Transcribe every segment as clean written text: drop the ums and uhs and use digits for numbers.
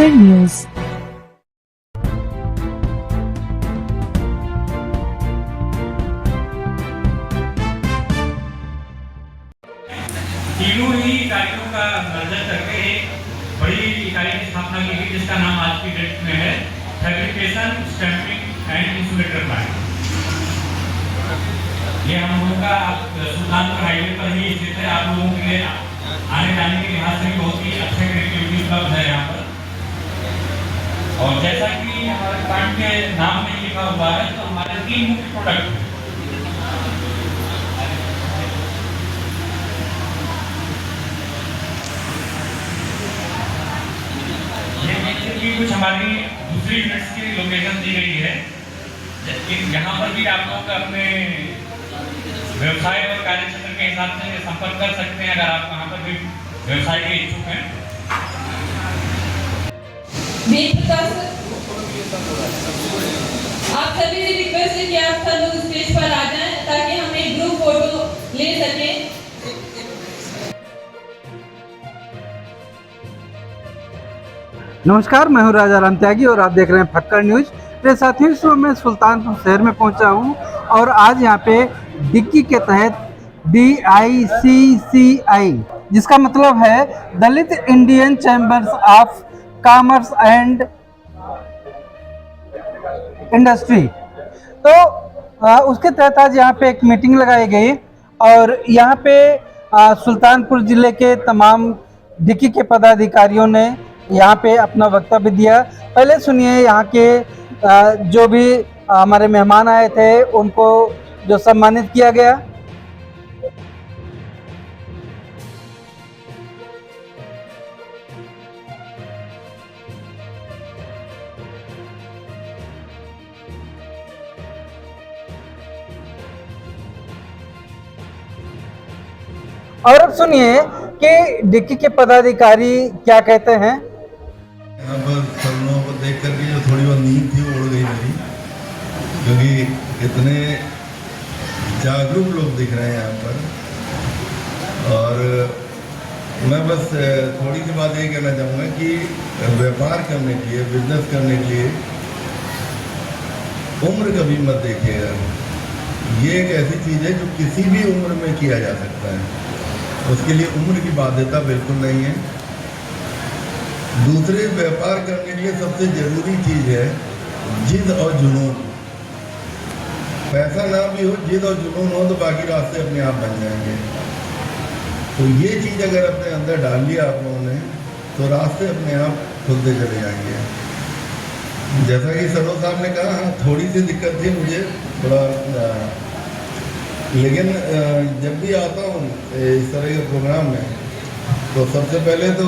फक्कड़ news. तीनों ही इकाइयों का मर्जर करके एक बड़ी इकाई की स्थापना की गई, जिसका नाम आज की डेट में है fabrication stamping and insulator plant. ये हम लोगों का सुल्तानपुर हाईवे पर ही स्थित है। आप लोगों के लिए आने जाने के लिहाज से भी बहुत ही अच्छे कनेक्टिविटी उपलब्ध है यहाँ पर। और जैसा कि हमारे प्लांट के नाम में लिखा हुआ है, तो हमारे 3 मुख्य प्रोडक्ट हैं। की कुछ हमारी दूसरी यूनिट्स की लोकेशन दी गई है, यहाँ पर भी आप लोग अपने व्यवसाय और कार्यक्षेत्र के हिसाब से संपर्क कर सकते हैं, अगर आप वहाँ पर भी व्यवसाय के इच्छुक हैं। आप सभी से रिक्वेस्ट है कि आप सब लोग स्टेज पर आ जाएं ताकि हम एक ग्रुप फोटो ले सकें। नमस्कार, मैं हूं राजा राम त्यागी और आप देख रहे हैं फक्कड़ न्यूज। मेरे साथियों, इस समय मैं सुल्तानपुर शहर में पहुंचा हूं और आज यहां पे डिक्की के तहत DICCI, जिसका मतलब है Dalit Indian chambers of commerce and industry, तो उसके तहत आज यहाँ पे एक मीटिंग लगाई गई और यहाँ पे सुल्तानपुर ज़िले के तमाम डिक्की के पदाधिकारियों ने यहाँ पे अपना वक्तव्य दिया। पहले सुनिए यहाँ के जो भी हमारे मेहमान आए थे उनको जो सम्मानित किया गया। और अब सुनिए कि डिक्की के पदाधिकारी क्या कहते हैं। यहाँ पर सब लोगों को देख करके जो थोड़ी बहुत नींद थी वो उड़ गई मेरी, क्योंकि इतने जागरूक लोग दिख रहे हैं यहाँ पर। और मैं बस थोड़ी सी बात ये कहना चाहूँगा कि व्यापार करने के लिए, बिजनेस करने के लिए उम्र कभी मत देखिएगा। ये एक ऐसी चीज़ है जो किसी भी उम्र में किया जा सकता है, उसके लिए उम्र की बाध्यता बिल्कुल नहीं है। दूसरे व्यापार करने के लिए सबसे ज़रूरी चीज़ है जिद और जुनून। पैसा ना भी हो, जिद और जुनून हो तो बाकी रास्ते अपने आप बन जाएंगे। तो ये चीज़ अगर अपने अंदर डाल लिया आप लोगों ने तो रास्ते अपने आप खुलते चले जाएंगे। जैसा कि सरोज साहब ने कहा, हाँ थोड़ी सी दिक्कत थी मुझे थोड़ा, लेकिन जब भी आता हूँ इस तरह के प्रोग्राम में तो सबसे पहले तो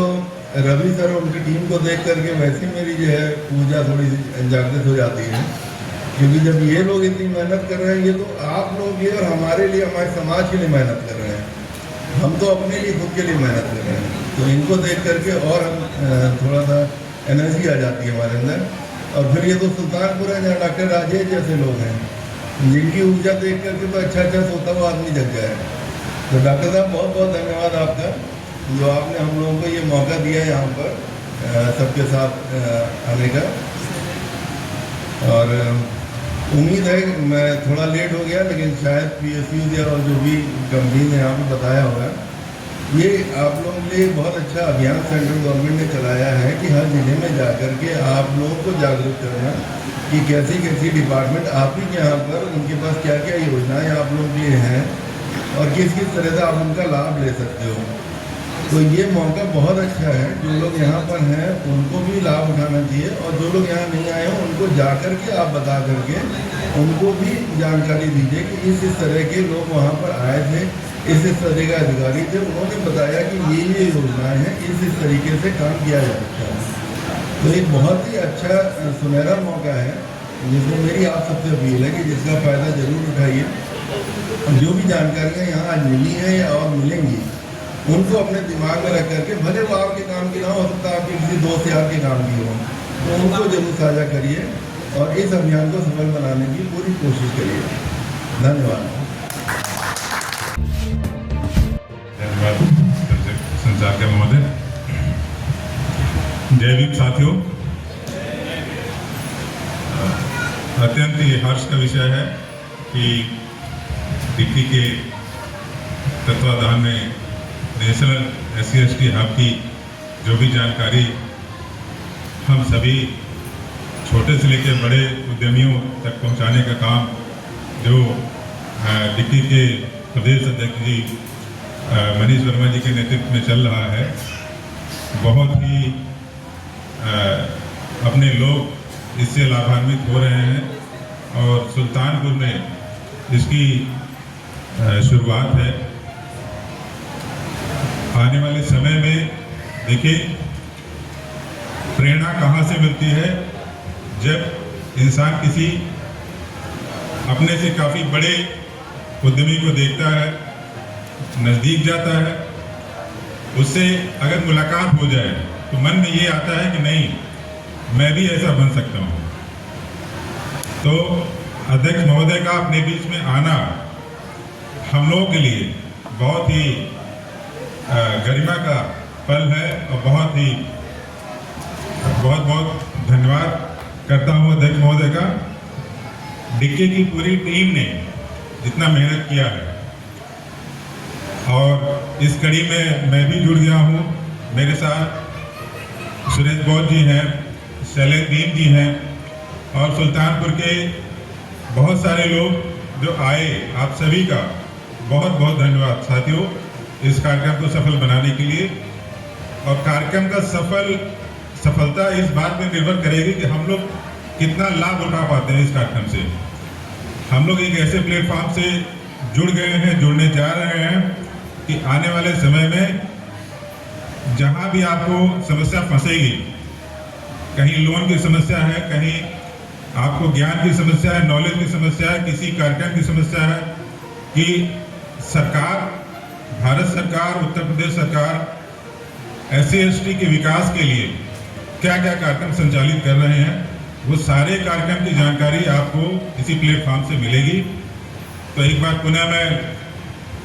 रवि सर और उनकी टीम को देख करके वैसे मेरी जो है पूजा थोड़ी सी जागृत हो जाती है, क्योंकि जब ये लोग इतनी मेहनत कर रहे हैं, ये तो आप लोग ये और हमारे लिए, हमारे समाज के लिए मेहनत कर रहे हैं। हम तो अपने लिए, खुद के लिए मेहनत कर रहे हैं। तो इनको देख करके और हम थोड़ा सा एनर्जी आ जाती है हमारे अंदर। और फिर ये तो सुल्तानपुर है जहाँ डॉक्टर राजेश जैसे लोग हैं, जिनकी ऊर्जा देख करके तो अच्छा सोता हुआ आदमी जग जाए। तो डॉक्टर साहब बहुत बहुत धन्यवाद आपका, जो आपने हम लोगों को ये मौका दिया है यहाँ पर सबके साथ आने का। और उम्मीद है कि मैं थोड़ा लेट हो गया, लेकिन शायद PSU या और जो भी कंपनी ने यहाँ पर बताया होगा, ये आप लोगों के लिए बहुत अच्छा अभियान सेंट्रल गवर्नमेंट ने चलाया है कि हर जिले में जा कर के आप लोगों को जागरूक करना कि कैसी कैसी डिपार्टमेंट आप ही के यहाँ पर, उनके पास क्या क्या योजनाएं आप लोगों के लिए हैं और किस किस तरह से आप उनका लाभ ले सकते हो। तो ये मौका बहुत अच्छा है। जो लोग यहाँ पर हैं उनको भी लाभ उठाना चाहिए, और जो लोग यहाँ नहीं आए हों उनको जा कर के आप बता करके उनको भी जानकारी दीजिए कि इस तरह के लोग वहाँ पर आए थे, इस तरह के अधिकारी थे, उन्होंने बताया कि ये योजनाएँ हैं, इस तरीके से काम किया जा सकता है। तो एक बहुत ही अच्छा सुनहरा मौका है, जिसमें मेरी आप सबसे अपील है कि जिसका फ़ायदा ज़रूर उठाइए। जो भी जानकारियाँ यहाँ आज मिली हैं या और मिलेंगी, उनको अपने दिमाग में रख करके, भले वो आपके काम की ना हो सकता, आपके किसी दोस्त यार के काम की हो, तो उनको जरूर साझा करिए और इस अभियान को सफल बनाने की पूरी कोशिश करिए। धन्यवाद। संचालक महोदय, जय भीम साथियों, अत्यंत ही हर्ष का विषय है कि डिक्की के तत्वाधान में नेशनल SC/ST हब की जो भी जानकारी हम सभी छोटे से लेकर बड़े उद्यमियों तक पहुंचाने का काम जो डिक्की के प्रदेश अध्यक्ष जी मनीष वर्मा जी के नेतृत्व में चल रहा है, बहुत ही अपने लोग इससे लाभान्वित हो रहे हैं और सुल्तानपुर में इसकी शुरुआत है। आने वाले समय में देखिए प्रेरणा कहाँ से मिलती है, जब इंसान किसी अपने से काफ़ी बड़े उद्यमी को देखता है, नज़दीक जाता है, उससे अगर मुलाकात हो जाए तो मन में ये आता है कि नहीं, मैं भी ऐसा बन सकता हूँ। तो अध्यक्ष महोदय का अपने बीच में आना हम लोगों के लिए बहुत ही गरिमा का पल है और बहुत बहुत धन्यवाद करता हूँ अध्यक्ष महोदय का। डिक्की की पूरी टीम ने जितना मेहनत किया है और इस कड़ी में मैं भी जुड़ गया हूँ। मेरे साथ सुरेश बौद्ध जी हैं, शैलेंद्र भीम जी हैं और सुल्तानपुर के बहुत सारे लोग जो आए, आप सभी का बहुत बहुत धन्यवाद साथियों इस कार्यक्रम को सफल बनाने के लिए। और कार्यक्रम का सफलता इस बात में निर्भर करेगी कि हम लोग कितना लाभ उठा पाते हैं इस कार्यक्रम से। हम लोग एक ऐसे प्लेटफॉर्म से जुड़ गए हैं, जुड़ने जा रहे हैं कि आने वाले समय में जहाँ भी आपको समस्या फंसेगी, कहीं लोन की समस्या है, कहीं आपको ज्ञान की समस्या है, नॉलेज की समस्या है, किसी कार्यक्रम की समस्या है, कि सरकार, भारत सरकार, उत्तर प्रदेश सरकार SC/ST के विकास के लिए क्या क्या कार्यक्रम संचालित कर रहे हैं, वो सारे कार्यक्रम की जानकारी आपको इसी प्लेटफॉर्म से मिलेगी। तो एक बार पुनः मैं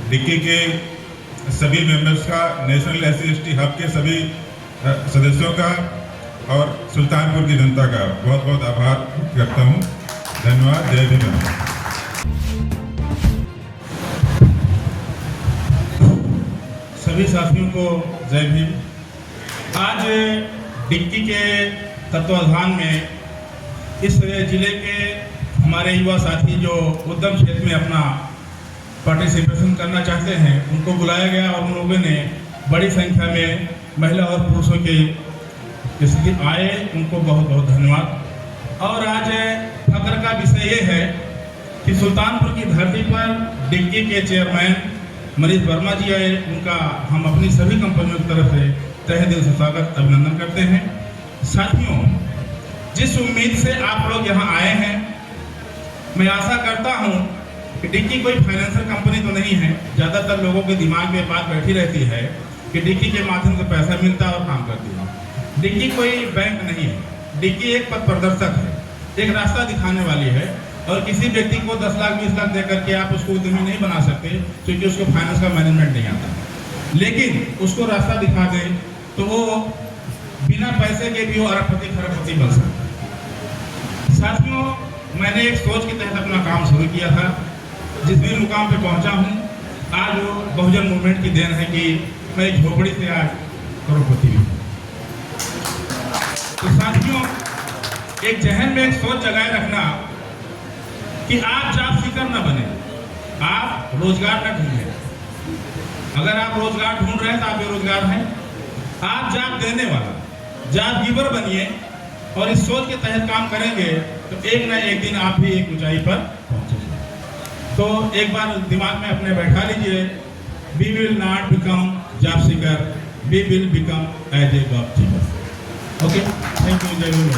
डिक्की के सभी मेंबर्स का, नेशनल SC/ST हब के सभी सदस्यों का और सुल्तानपुर की जनता का बहुत बहुत आभार करता हूँ। धन्यवाद। जय भीम। सभी साथियों को जय भीम। आज डिक्की के तत्वाधान में इस जिले के हमारे युवा साथी जो उद्यम क्षेत्र में अपना पार्टिसिपेशन करना चाहते हैं, उनको बुलाया गया और उन लोगों ने बड़ी संख्या में महिला और पुरुषों के स्थिति आए, उनको बहुत बहुत धन्यवाद। और आज फख्र का विषय ये है कि सुल्तानपुर की धरती पर डिक्की के चेयरमैन मनीष वर्मा जी आए, उनका हम अपनी सभी कंपनियों की तरफ से तहे दिल से स्वागत अभिनंदन करते हैं। साथियों, जिस उम्मीद से आप लोग यहाँ आए हैं, मैं आशा करता हूँ कि डिक्की कोई फाइनेंशियल कंपनी तो नहीं है। ज़्यादातर लोगों के दिमाग में बात बैठी रहती है कि डिक्की के माध्यम से पैसा मिलता है और काम करती है। डिक्की कोई बैंक नहीं है, डिक्की एक पथ प्रदर्शक है, एक रास्ता दिखाने वाली है। और किसी व्यक्ति को 10 लाख 20 लाख दे करके आप उसको उद्यमी नहीं बना सकते, क्योंकि उसको फाइनेंस का मैनेजमेंट नहीं आता। लेकिन उसको रास्ता दिखा दें तो वो बिना पैसे के भी वो अरबपति खरबपति बन सकता है। साथियों, मैंने एक सोच के तहत अपना काम शुरू किया था। जिस भी मुकाम पे पहुंचा हूं, आज वो बहुजन मूवमेंट की देन है कि मैं एक झोपड़ी से आज करोड़पति हूँ। तो साथियों, एक जहन में एक सोच जगाए रखना कि आप जॉब सीकर न बने, आप रोजगार न ढूंढें। अगर आप रोजगार ढूंढ रहे हैं तो आप बेरोजगार हैं। आप जॉब देने वाला, जॉब गिवर बनिए और इस सोच के तहत काम करेंगे तो एक न एक दिन आप भी एक ऊंचाई पर पहुंचेंगे। तो एक बार दिमाग में अपने बैठा लीजिए, we will not become job seeker, we will become as a job seeker. Okay, thank you. जय हिंद।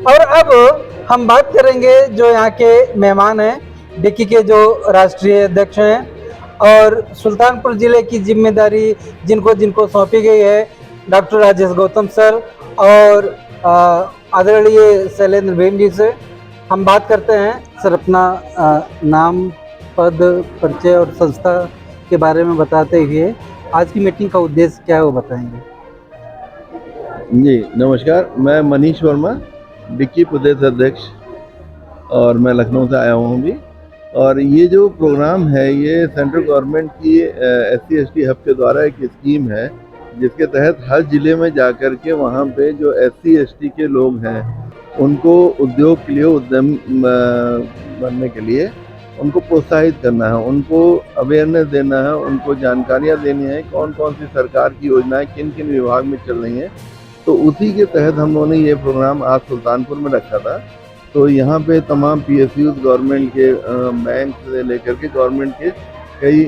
और अब हम बात करेंगे जो यहाँ के मेहमान हैं, डिक्की के जो राष्ट्रीय अध्यक्ष हैं और सुल्तानपुर ज़िले की जिम्मेदारी जिनको सौंपी गई है, डॉक्टर राजेश गौतम सर और आदरणीय शैलेंद्र भीम जी से हम बात करते हैं। सर, अपना नाम, पद, परिचय और संस्था के बारे में बताते हुए आज की मीटिंग का उद्देश्य क्या है वो बताएंगे। जी नमस्कार, मैं मनीष वर्मा, डिक्की प्रदेश अध्यक्ष, और मैं लखनऊ से आया हूँ अभी। और ये जो प्रोग्राम है ये सेंट्रल गवर्नमेंट की SC/ST हब के द्वारा एक स्कीम है, जिसके तहत हर ज़िले में जाकर के वहाँ पे जो SC/ST के लोग हैं उनको उद्योग के लिए उद्यम बनने के लिए उनको प्रोत्साहित करना है, उनको अवेयरनेस देना है, उनको जानकारियाँ देनी है कौन कौन सी सरकार की योजनाएं किन किन विभाग में चल रही हैं। तो उसी के तहत हम लोगों ने ये प्रोग्राम आज सुल्तानपुर में रखा था। तो यहाँ पे तमाम PSUs गवर्नमेंट के बैंक से लेकर के गवर्नमेंट के कई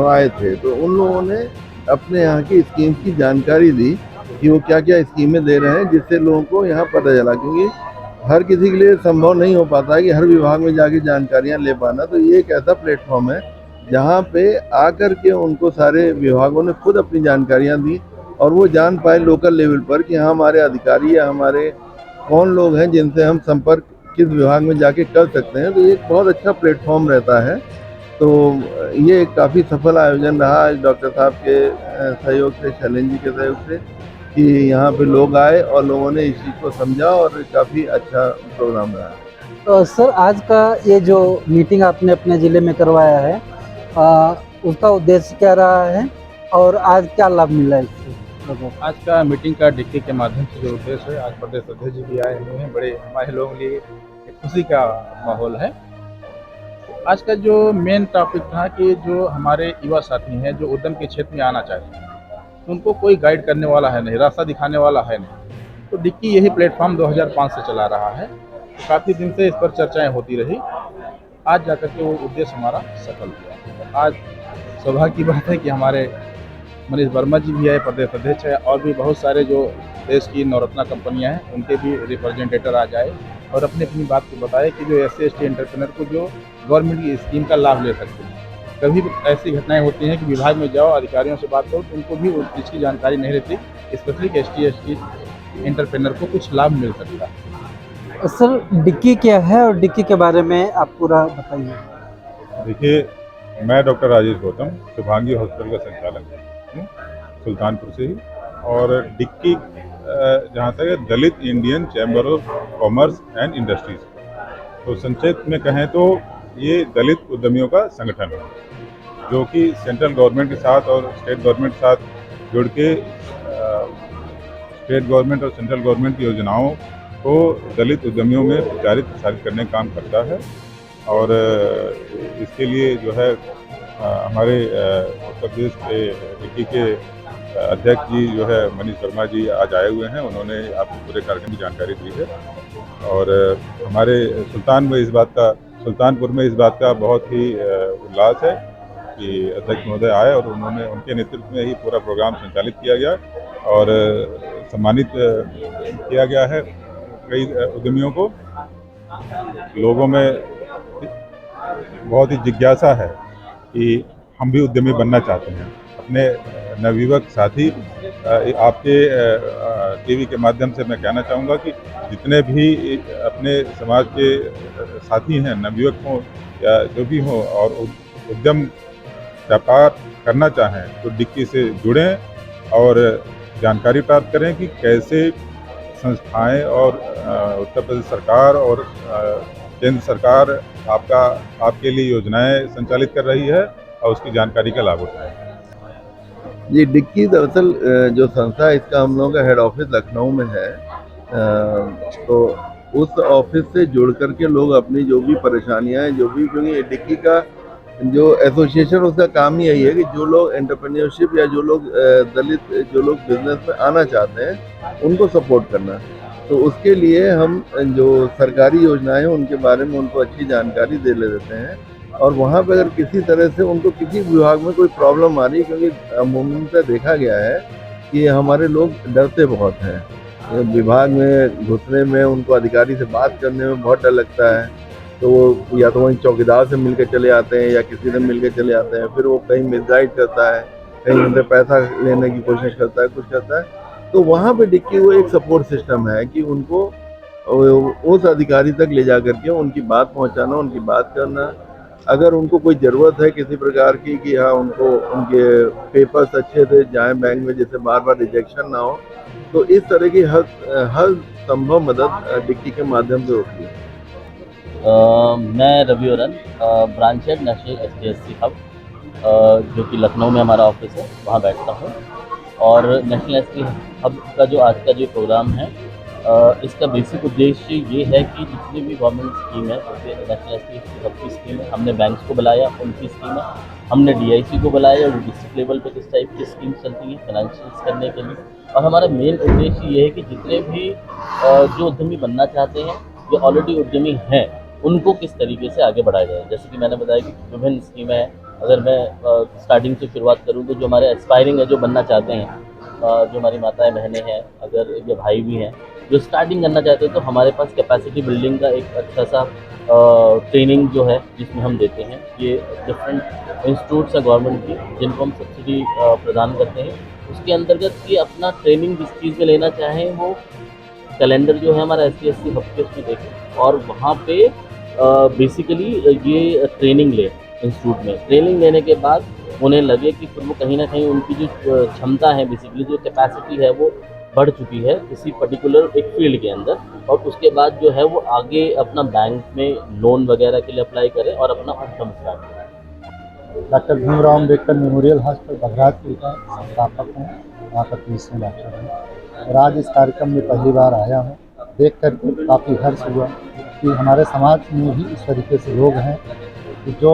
आए थे। तो उन लोगों ने अपने यहाँ की स्कीम की जानकारी दी कि वो क्या क्या स्कीमें दे रहे हैं, जिससे लोगों को यहाँ पता चला, क्योंकि हर किसी के लिए संभव नहीं हो पाता है कि हर विभाग में जाके जानकारियाँ ले पाना। तो ये एक ऐसा प्लेटफॉर्म है जहाँ पे आकर के उनको सारे विभागों ने खुद अपनी जानकारियाँ दी और वो जान पाए लोकल लेवल पर कि हाँ हमारे अधिकारी या हमारे कौन लोग हैं जिनसे हम संपर्क किस विभाग में जाके कर सकते हैं। तो ये एक बहुत अच्छा प्लेटफॉर्म रहता है। तो ये काफ़ी सफल आयोजन रहा आज डॉक्टर साहब के सहयोग से, शैलेंद्र जी के सहयोग से, कि यहाँ पे लोग आए और लोगों ने इस चीज़ को समझा और काफ़ी अच्छा प्रोग्राम रहा। तो सर आज का ये जो मीटिंग आपने अपने ज़िले में करवाया है उसका उद्देश्य क्या रहा है और आज क्या लाभ मिला है इससे लोगों को? आज का मीटिंग का डिक्की के माध्यम से जो उद्देश्य है, आज प्रदेश अध्यक्ष जी भी आए हुए हैं, बड़े हमारे लोगों के लिए एक खुशी का माहौल है। आज का जो मेन टॉपिक था कि जो हमारे युवा साथी हैं जो उद्यम के क्षेत्र में आना चाहते हैं, उनको कोई गाइड करने वाला है नहीं, रास्ता दिखाने वाला है नहीं। तो डिक्की यही प्लेटफॉर्म 2005 से चला रहा है। तो काफ़ी दिन से इस पर चर्चाएं होती रही, आज जाकर के वो उद्देश्य हमारा सफल हुआ। आज सौभाग्य की बात है कि हमारे मनीष वर्मा जी भी आए, प्रदेश अध्यक्ष है, और भी बहुत सारे जो देश की नवरत्ना कंपनियां हैं उनके भी रिप्रेजेंटेटर आ जाए और अपनी अपनी बात को बताए कि जो SC/ST एंटरप्रेन्योर को जो गवर्नमेंट की स्कीम का लाभ ले सकते हैं। कभी ऐसी घटनाएं होती हैं कि विभाग में जाओ, अधिकारियों से बात करो तो उनको भी उस चीज़ की जानकारी नहीं रहती, स्पेशली कि SC/ST एंटरप्रेन्योर को कुछ लाभ मिल सकता है। सर डिक्की क्या है और डिक्की के बारे में आप पूरा बताइए। देखिए, मैं डॉक्टर राजेश गौतम शुभांगी हॉस्पिटल का संचालक हूँ, सुल्तानपुर से ही। और डिक्की जहाँ तक है Dalit Indian chamber of commerce and industries, तो संक्षेप में कहें तो ये दलित उद्यमियों का संगठन है जो कि सेंट्रल गवर्नमेंट के साथ और स्टेट गवर्नमेंट के साथ जुड़ के स्टेट गवर्नमेंट और सेंट्रल गवर्नमेंट की योजनाओं को दलित उद्यमियों में प्रसारित करने का काम करता है। और इसके लिए जो है हमारे उत्तर प्रदेश के डिक्की के अध्यक्ष जी जो है मनीष वर्मा जी आज आए हुए हैं, उन्होंने आपको पूरे कार्यक्रम की जानकारी दी है। और हमारे सुल्तानपुर में इस बात का बहुत ही उल्लास है कि अध्यक्ष महोदय आए और उन्होंने उनके नेतृत्व में ही पूरा प्रोग्राम संचालित किया गया और सम्मानित किया गया है कई उद्यमियों को। लोगों में बहुत ही जिज्ञासा है कि हम भी उद्यमी बनना चाहते हैं। अपने नवयुवक साथी आपके टीवी के माध्यम से मैं कहना चाहूँगा कि जितने भी अपने समाज के साथी हैं, नवयुवक हों या जो भी हों, और उद्यम व्यापार करना चाहें तो डिक्की से जुड़ें और जानकारी प्राप्त करें कि कैसे संस्थाएं और उत्तर प्रदेश सरकार और केंद्र सरकार आपके लिए योजनाएं संचालित कर रही है और उसकी जानकारी का लाभ उठाएं। ये डिक्की दरअसल जो संस्था है इसका हम लोगों का हेड ऑफिस लखनऊ में है। तो उस ऑफिस से जुड़ करके लोग अपनी जो भी परेशानियां हैं, जो भी, क्योंकि डिक्की का जो एसोसिएशन उसका काम ही यही है कि जो लोग एंटरप्रेन्योरशिप या जो लोग दलित जो लोग बिजनेस में आना चाहते हैं उनको सपोर्ट करना। तो उसके लिए हम जो सरकारी योजनाएं हैं उनके बारे में उनको अच्छी जानकारी दे ले देते हैं। और वहाँ पर अगर किसी तरह से उनको किसी विभाग में कोई प्रॉब्लम आ रही है, क्योंकि अमूमन देखा गया है कि हमारे लोग डरते बहुत हैं विभाग में घुसने में, उनको अधिकारी से बात करने में बहुत डर लगता है। तो वो या तो वहीं चौकीदार से मिलकर चले आते हैं या किसी से मिलकर चले आते हैं, फिर वो कहीं मिसगाइड करता है, कहीं उनसे पैसा लेने की कोशिश करता है, कुछ करता है। तो वहाँ पे डिक्की वो एक सपोर्ट सिस्टम है कि उनको उस अधिकारी तक ले जा करके उनकी बात पहुँचाना, उनकी बात करना, अगर उनको कोई ज़रूरत है किसी प्रकार की कि हाँ उनको उनके पेपर्स अच्छे से जाएं बैंक में, जैसे बार बार रिजेक्शन ना हो, तो इस तरह की हर संभव मदद डिक्की के माध्यम से होती है। मैं Ravi Oran, branch head national STSC hub, जो कि लखनऊ में हमारा ऑफिस है, वहाँ बैठता हूँ। और नेशनल STSC हब का जो आज का जो प्रोग्राम है, इसका बेसिक उद्देश्य ये है कि जितनी भी गवर्नमेंट स्कीम है, जैसे नेशनल STSC हब की स्कीम है, हमने बैंक्स को बुलाया, उनकी स्कीम है, हमने DIC को बुलाया, जो डिस्ट्रिक्ट लेवल पे किस टाइप की स्कीम चलती है फाइनेंशियल्स करने के लिए। और हमारा मेन उद्देश्य ये है कि जितने भी जो उद्यमी बनना चाहते हैं, जो ऑलरेडी उद्यमी हैं, उनको किस तरीके से आगे बढ़ाया जाए। जैसे कि मैंने बताया कि विभिन्न स्कीमें हैं। अगर मैं स्टार्टिंग से शुरुआत करूँ तो जो हमारे एस्पायरिंग है, जो बनना चाहते हैं, जो हमारी माताएं बहनें हैं, अगर ये भाई भी हैं जो स्टार्टिंग करना चाहते हैं, तो हमारे पास कैपेसिटी बिल्डिंग का एक अच्छा सा ट्रेनिंग जो है जिसमें हम देते हैं। ये डिफरेंट इंस्टीट्यूट्स हैं गवर्नमेंट की, जिनको हम सब्सिडी प्रदान करते हैं। उसके अंतर्गत ये अपना ट्रेनिंग जिस चीज़ में लेना चाहें, वो कैलेंडर जो है हमारा STSC हब के उसमें देखें और वहाँ पे बेसिकली ये ट्रेनिंग ले। इंस्टीट्यूट में ट्रेनिंग लेने के बाद उन्हें लगे कि फिर वो कहीं ना कहीं उनकी जो क्षमता है, बेसिकली जो कैपेसिटी है, वो बढ़ चुकी है किसी पर्टिकुलर एक फील्ड के अंदर, और उसके बाद जो है वो आगे अपना बैंक में लोन वगैरह के लिए अप्लाई करें और अपना उद्यम स्टार्ट करें। Doctor Bhimrao Ambedkar memorial hospital Bagharajpur का संस्थापक हूँ, वहाँ का 30वें डॉक्टर हूँ और आज इस कार्यक्रम में पहली बार आया हूँ। देख कर के काफ़ी हर्ष हुआ कि हमारे समाज में भी इस तरीके से लोग हैं कि जो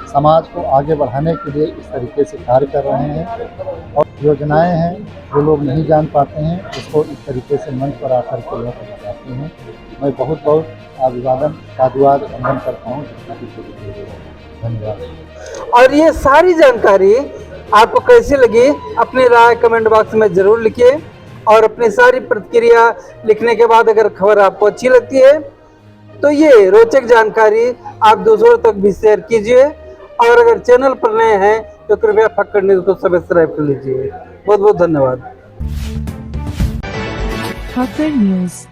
समाज को आगे बढ़ाने के लिए इस तरीके से कार्य कर रहे हैं, और योजनाएं हैं जो लोग नहीं जान पाते हैं, उसको इस तरीके से मंच पर आकर के लोग बताते हैं। मैं बहुत बहुत अभिवादन साधुवाद वंदन करता हूँ। धन्यवाद। और ये सारी जानकारी आपको कैसी लगी, अपनी राय कमेंट बॉक्स में ज़रूर लिखिए, और अपनी सारी प्रतिक्रिया लिखने के बाद अगर खबर आपको अच्छी लगती है तो ये रोचक जानकारी आप दूसरों तक भी शेयर कीजिए, और अगर चैनल पर नए हैं तो कृपया फक्कड़ न्यूज़ को सब्सक्राइब कर लीजिए। बहुत बहुत धन्यवाद। फक्कड़ न्यूज़।